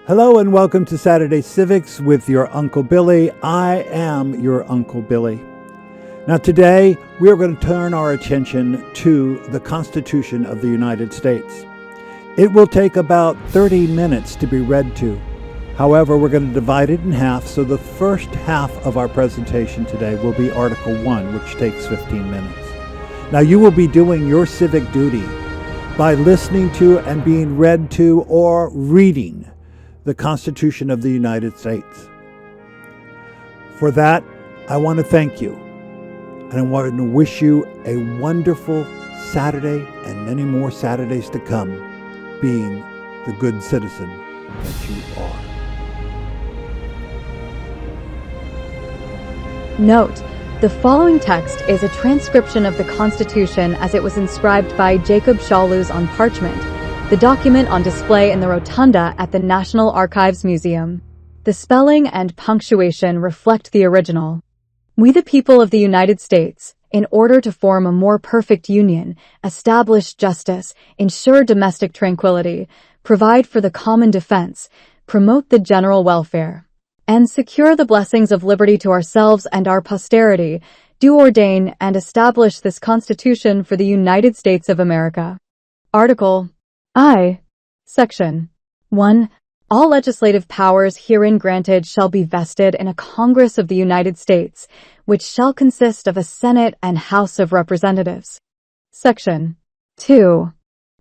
Hello and welcome to Saturday Civics with your Uncle Billy. I am your Uncle Billy. Now today we are going to turn our attention to the Constitution of the United States. It will take about 30 minutes to be read to. However, we're going to divide it in half, so the first half of our presentation today will be Article 1, which takes 15 minutes. Now you will be doing your civic duty by listening to and being read to or reading the Constitution of the United States. For that, I want to thank you, and I want to wish you a wonderful Saturday and many more Saturdays to come, being the good citizen that you are. Note: the following text is a transcription of the Constitution as it was inscribed by Jacob Shawloos on parchment, the document on display in the rotunda at the National Archives Museum. The spelling and punctuation reflect the original. We the people of the United States, in order to form a more perfect union, establish justice, ensure domestic tranquility, provide for the common defense, promote the general welfare, and secure the blessings of liberty to ourselves and our posterity, do ordain and establish this Constitution for the United States of America. Article I. Section 1. All legislative powers herein granted shall be vested in a Congress of the United States, which shall consist of a Senate and House of Representatives. Section 2.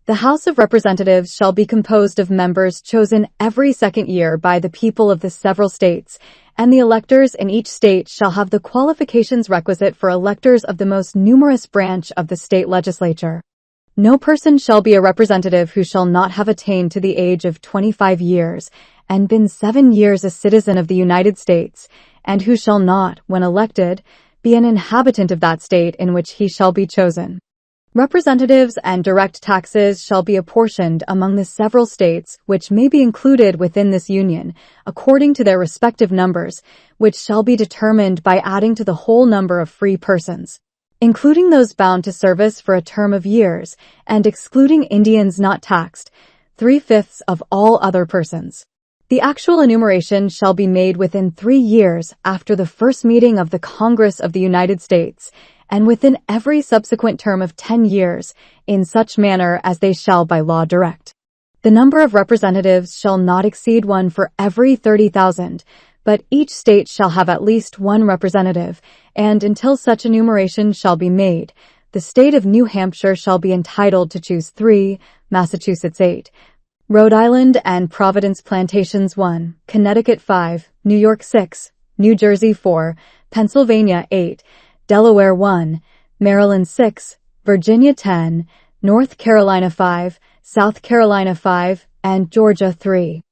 The House of Representatives shall be composed of members chosen every second year by the people of the several states, and the electors in each state shall have the qualifications requisite for electors of the most numerous branch of the state legislature. No person shall be a representative who shall not have attained to the age of 25 years, and been 7 years a citizen of the United States, and who shall not, when elected, be an inhabitant of that state in which he shall be chosen. Representatives and direct taxes shall be apportioned among the several states which may be included within this union, according to their respective numbers, which shall be determined by adding to the whole number of free persons, including those bound to service for a term of years, and excluding Indians not taxed, 3/5 of all other persons. The actual enumeration shall be made within 3 years after the first meeting of the Congress of the United States, and within every subsequent term of 10 years, in such manner as they shall by law direct. The number of representatives shall not exceed one for every 30,000, but each state shall have at least one representative, and until such enumeration shall be made, the state of New Hampshire shall be entitled to choose 3, Massachusetts 8, Rhode Island and Providence Plantations 1, Connecticut 5, New York 6, New Jersey 4, Pennsylvania 8, Delaware 1, Maryland 6, Virginia 10, North Carolina 5, South Carolina 5, and Georgia 3.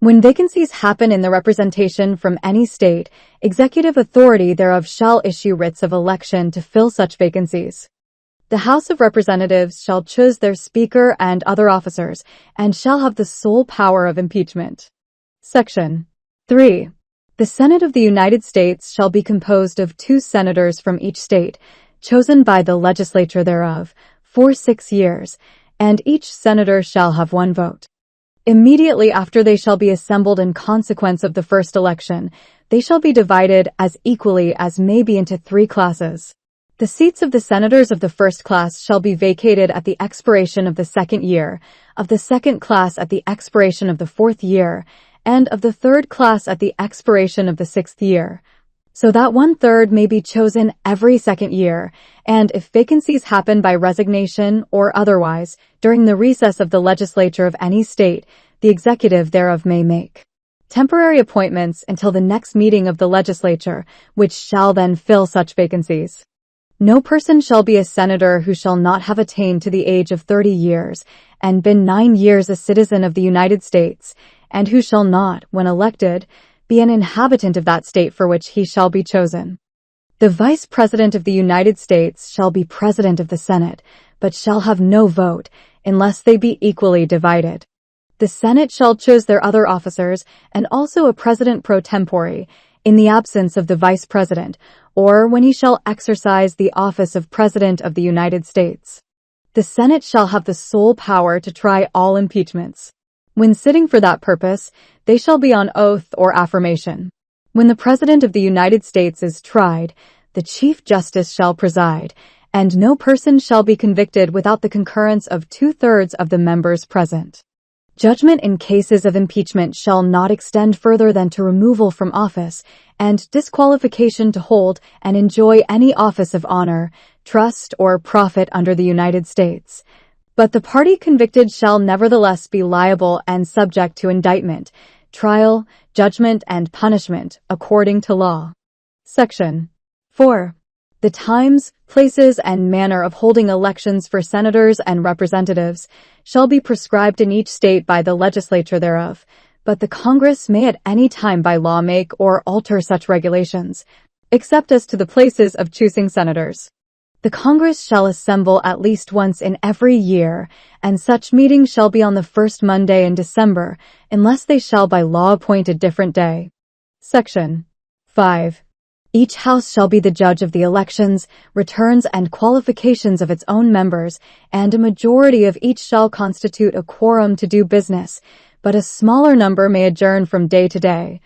When vacancies happen in the representation from any state, executive authority thereof shall issue writs of election to fill such vacancies. The House of Representatives shall choose their Speaker and other officers, and shall have the sole power of impeachment. Section 3. The Senate of the United States shall be composed of 2 senators from each state, chosen by the legislature thereof, for 6 years, and each senator shall have 1 vote. Immediately after they shall be assembled in consequence of the first election, they shall be divided as equally as may be into 3 classes. The seats of the senators of the first class shall be vacated at the expiration of the second year, of the second class at the expiration of the 4th year, and of the third class at the expiration of the 6th year, so that 1/3 may be chosen every second year, and if vacancies happen by resignation or otherwise, during the recess of the legislature of any state, the executive thereof may make temporary appointments until the next meeting of the legislature, which shall then fill such vacancies. No person shall be a senator who shall not have attained to the age of 30 years, and been 9 years a citizen of the United States, and who shall not, when elected, be an inhabitant of that state for which he shall be chosen. The Vice President of the United States shall be President of the Senate, but shall have no vote, unless they be equally divided. The Senate shall choose their other officers, and also a President pro tempore, in the absence of the Vice President, or when he shall exercise the office of President of the United States. The Senate shall have the sole power to try all impeachments. When sitting for that purpose, they shall be on oath or affirmation. When the President of the United States is tried, the Chief Justice shall preside, and no person shall be convicted without the concurrence of 2/3 of the members present. Judgment in cases of impeachment shall not extend further than to removal from office and disqualification to hold and enjoy any office of honor, trust, or profit under the United States. But the party convicted shall nevertheless be liable and subject to indictment, trial, judgment, and punishment according to law. Section 4. The times, places, and manner of holding elections for senators and representatives shall be prescribed in each state by the legislature thereof, but the Congress may at any time by law make or alter such regulations, except as to the places of choosing senators. The Congress shall assemble at least once in every year, and such meeting shall be on the first Monday in December, unless they shall by law appoint a different day. Section 5. Each house shall be the judge of the elections, returns, and qualifications of its own members, and a majority of each shall constitute a quorum to do business, but a smaller number may adjourn from day to day,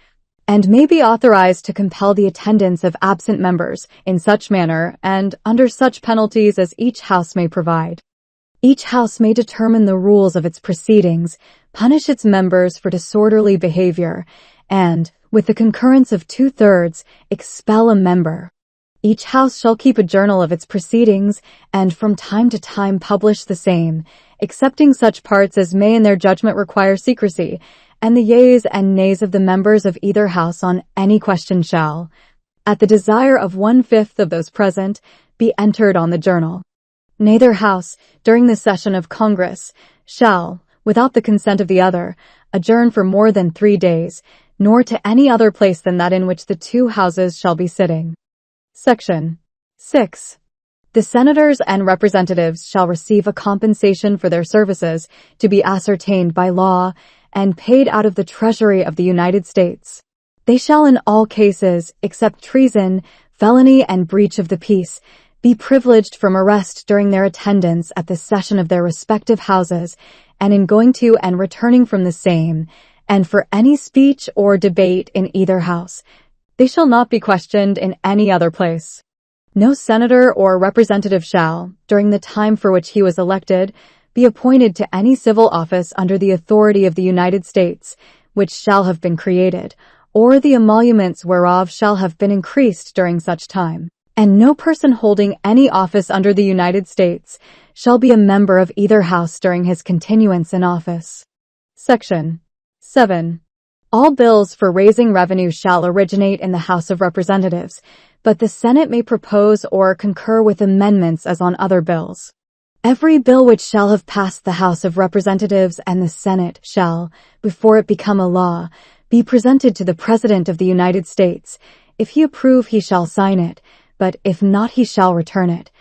and may be authorized to compel the attendance of absent members in such manner and under such penalties as each house may provide. Each house may determine the rules of its proceedings, punish its members for disorderly behavior, and, with the concurrence of 2/3, expel a member. Each house shall keep a journal of its proceedings, and from time to time publish the same, excepting such parts as may in their judgment require secrecy, and the yeas and nays of the members of either house on any question shall, at the desire of 1/5 of those present, be entered on the journal. Neither house, during the session of Congress, shall, without the consent of the other, adjourn for more than 3 days, nor to any other place than that in which the two houses shall be sitting. Section 6. The senators and representatives shall receive a compensation for their services to be ascertained by law and paid out of the Treasury of the United States. They shall in all cases, except treason, felony, and breach of the peace, be privileged from arrest during their attendance at the session of their respective houses and in going to and returning from the same, and for any speech or debate in either house. They shall not be questioned in any other place. No senator or representative shall, during the time for which he was elected, be appointed to any civil office under the authority of the United States, which shall have been created, or the emoluments whereof shall have been increased during such time. And no person holding any office under the United States shall be a member of either house during his continuance in office. Section 7. All bills for raising revenue shall originate in the House of Representatives, but the Senate may propose or concur with amendments as on other bills. Every bill which shall have passed the House of Representatives and the Senate shall, before it become a law, be presented to the President of the United States. If he approve, he shall sign it, but if not, he shall return it,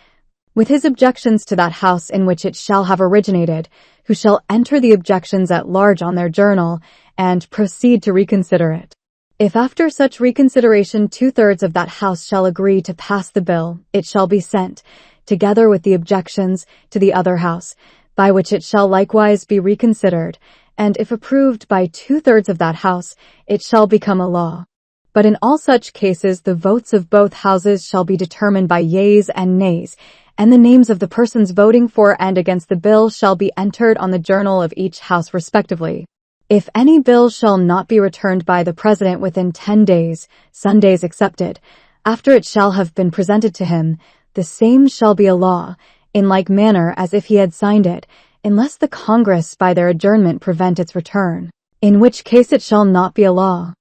with his objections to that House in which it shall have originated, who shall enter the objections at large on their journal, and proceed to reconsider it. If after such reconsideration 2/3 of that House shall agree to pass the bill, it shall be sent, together with the objections, to the other House, by which it shall likewise be reconsidered, and if approved by 2/3 of that House, it shall become a law. But in all such cases the votes of both houses shall be determined by yeas and nays, and the names of the persons voting for and against the bill shall be entered on the journal of each house respectively. If any bill shall not be returned by the President within 10 days, Sundays excepted, after it shall have been presented to him, the same shall be a law, in like manner as if he had signed it, unless the Congress by their adjournment prevent its return, in which case it shall not be a law.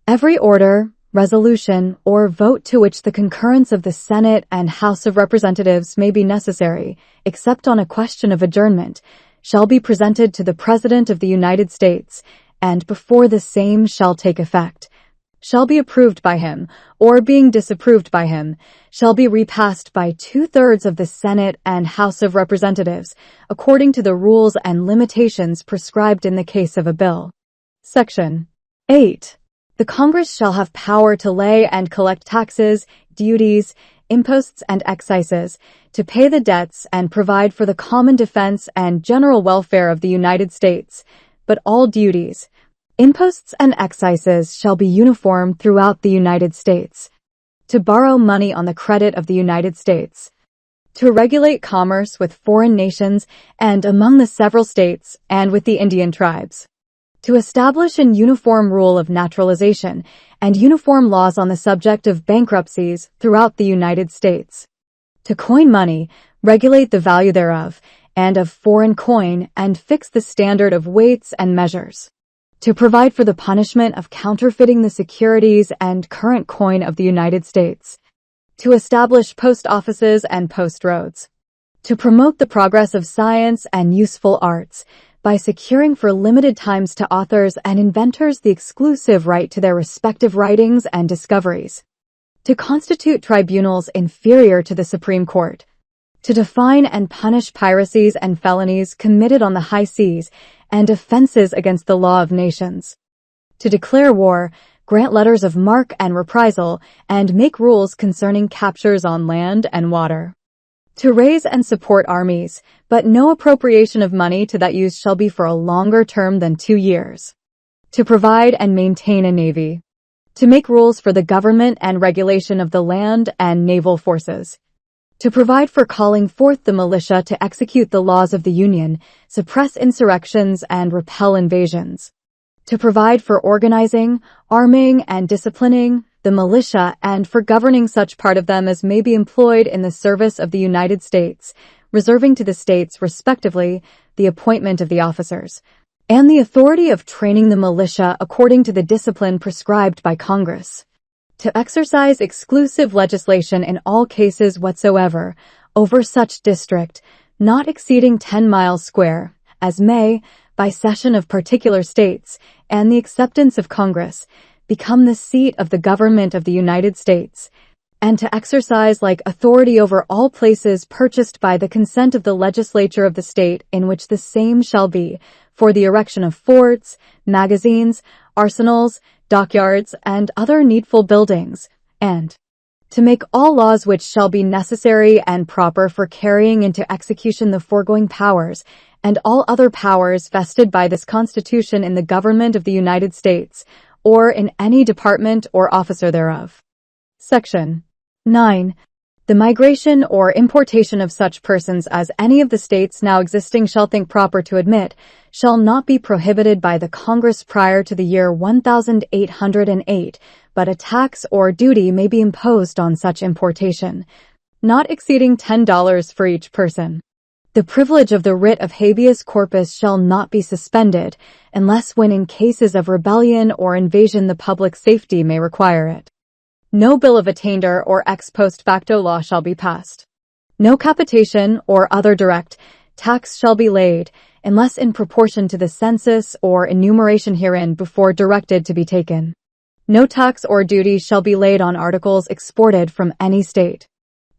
Every order, resolution, or vote to which the concurrence of the Senate and House of Representatives may be necessary, except on a question of adjournment, shall be presented to the President of the United States, and before the same shall take effect, shall be approved by him, or being disapproved by him, shall be repassed by 2/3 of the Senate and House of Representatives, according to the rules and limitations prescribed in the case of a bill. Section 8. The Congress shall have power to lay and collect taxes, duties, imposts, and excises, to pay the debts and provide for the common defense and general welfare of the United States, but all duties, imposts and excises shall be uniform throughout the United States. To borrow money on the credit of the United States. To regulate commerce with foreign nations and among the several states and with the Indian tribes. To establish an uniform rule of naturalization and uniform laws on the subject of bankruptcies throughout the United States. To coin money, regulate the value thereof, and of foreign coin, and fix the standard of weights and measures. To provide for the punishment of counterfeiting the securities and current coin of the United States. To establish post offices and post roads. To promote the progress of science and useful arts, by securing for limited times to authors and inventors the exclusive right to their respective writings and discoveries. To constitute tribunals inferior to the Supreme Court. To define and punish piracies and felonies committed on the high seas and offenses against the law of nations. To declare war, grant letters of marque and reprisal, and make rules concerning captures on land and water. To raise and support armies, but no appropriation of money to that use shall be for a longer term than 2 years. To provide and maintain a navy. To make rules for the government and regulation of the land and naval forces. To provide for calling forth the militia to execute the laws of the Union, suppress insurrections, and repel invasions. To provide for organizing, arming, and disciplining the militia and for governing such part of them as may be employed in the service of the United States, reserving to the states, respectively, the appointment of the officers, and the authority of training the militia according to the discipline prescribed by Congress. To exercise exclusive legislation in all cases whatsoever over such district, not exceeding 10 miles square, as may, by cession of particular states, and the acceptance of Congress, become the seat of the government of the United States, and to exercise like authority over all places purchased by the consent of the legislature of the state in which the same shall be, for the erection of forts, magazines, arsenals, dockyards, and other needful buildings, and to make all laws which shall be necessary and proper for carrying into execution the foregoing powers, and all other powers vested by this Constitution in the government of the United States, or in any department or officer thereof. Section 9. The migration or importation of such persons as any of the states now existing shall think proper to admit, shall not be prohibited by the Congress prior to the year 1808, but a tax or duty may be imposed on such importation, not exceeding $10 for each person. The privilege of the writ of habeas corpus shall not be suspended, unless when in cases of rebellion or invasion the public safety may require it. No bill of attainder or ex post facto law shall be passed. No capitation or other direct tax shall be laid, unless in proportion to the census or enumeration herein before directed to be taken. No tax or duty shall be laid on articles exported from any state.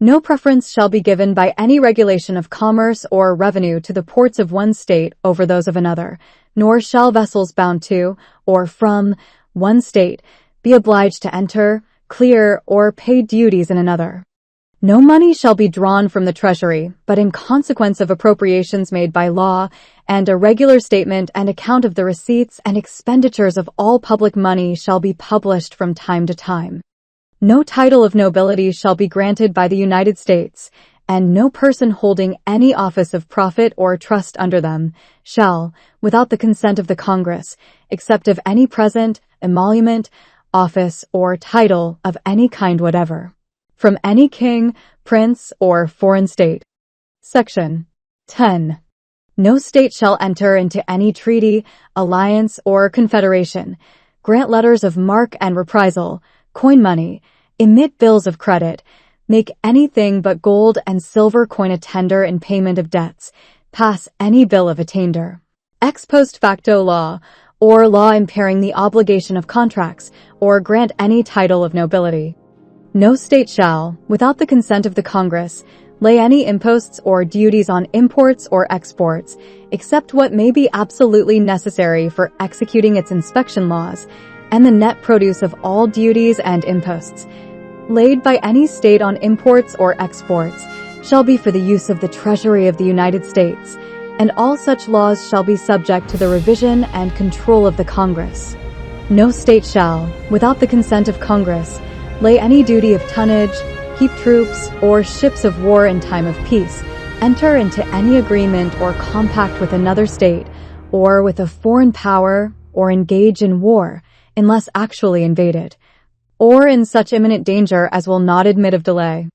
No preference shall be given by any regulation of commerce or revenue to the ports of one state over those of another, nor shall vessels bound to, or from, one state be obliged to enter, clear, or pay duties in another. No money shall be drawn from the Treasury, but in consequence of appropriations made by law, and a regular statement and account of the receipts and expenditures of all public money shall be published from time to time. No title of nobility shall be granted by the United States, and no person holding any office of profit or trust under them shall, without the consent of the Congress, accept of any present, emolument, office, or title of any kind whatever, from any king, prince, or foreign state. Section 10. No state shall enter into any treaty, alliance, or confederation, grant letters of marque and reprisal, coin money, emit bills of credit, make anything but gold and silver coin a tender in payment of debts, pass any bill of attainder, ex post facto law, or law impairing the obligation of contracts, or grant any title of nobility. No state shall, without the consent of the Congress, lay any imposts or duties on imports or exports, except what may be absolutely necessary for executing its inspection laws, and the net produce of all duties and imposts laid by any state on imports or exports shall be for the use of the Treasury of the United States, and all such laws shall be subject to the revision and control of the Congress. No state shall, without the consent of Congress, lay any duty of tonnage, keep troops, or ships of war in time of peace, enter into any agreement or compact with another state, or with a foreign power, or engage in war, unless actually invaded, or in such imminent danger as will not admit of delay.